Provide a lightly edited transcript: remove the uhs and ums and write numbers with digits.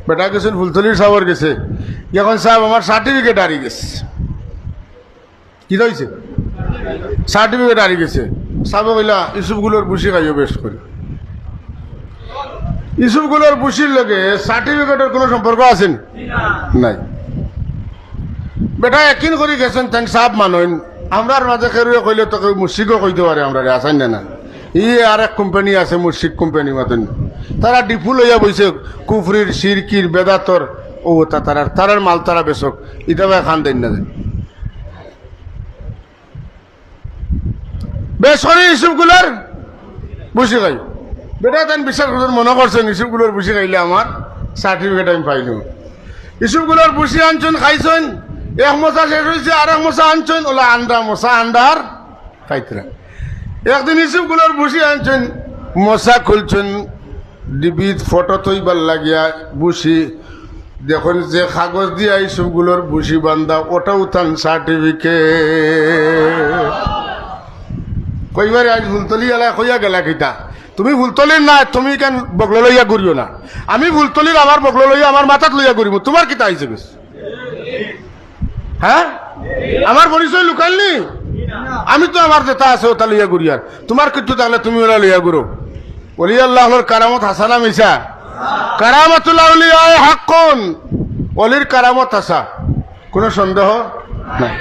বেটা গেছেন ফুলতলির সাবর গেছে, এখন সাহেব আমার সার্টিফিকেট হারিয়ে গেছে। কি হয়েছে? সার্টিফিকেট হারিয়ে গেছে। সাহেব কইলা ইসুফগুলোর বুসি খাইও বেশ করে। ইসুফগুলোর বুসির লগে সার্টিফিকেটের কোনো সম্পর্ক আছেন? নাই। বেটা একদিন করে গেছেন তেন সাহেব মানইন, আমরার মাঝে খেরুয়ে কইলে তোকে মুর্শিকও কইতে পারে আমরা আসান না। ই আর এক কোম্পানি আছে মুর্শিক কোম্পানি মতন, তারা ডিপু লইয়া বইছে কুফরির সিরকির বেদাতর ও তারার মাল তারা বেচক, এটা ভাই খান দেন না দেন বেশ করে ইসুফগুলোর বুঝি খাই। বেটা তেন বিশ্বাস করছেন, মনে করছেন ইসুফগুলোর বুঝি খাইলে আমার সার্টিফিকেট আমি পাইল। ইসুফগুলোর বুঝি আনছেন খাইছেন, এক মশা শেষ হয়েছে আর এক মশা আনছেন, ওলা আন্ডা মশা আন্ডার খাইতরা। একদিন ইসুফগুলোর বুসি আনছেন, মশা খুলছেন, ডিবিত ফটো তৈবার লাগিয়া বুসি দেখুন যে কাগজ দিয়া ইসুফগুলোর বুসি বান্ধা, ওটা উঠান সার্টিফিকেট। কইবারে আজ ফুলতলি এলা কইয়া গেলা কিতা, তুমি ফুলতলির না, তুমি কেন বগল লইয়া ঘুরিও না, আমি ফুলতলির আমার বগল লইয়া আমার মাথাত লইয়া ঘুরিব, তোমার কিতা আইছে বেশ? হ্যাঁ, আমার পরিচয় লুকাইনি, আমি তো আমার যেটা আছে ওটা লইয়া ঘুরি, আর তোমার কিছু তাহলে তুমি ওরা লইয়া ঘুরো। ওলি আল্লাহর কারামত হাসানা মিশা, কারামতুল্লাহ হাক্কুন, অলির কারামত হাসা, কোনো সন্দেহ নাই।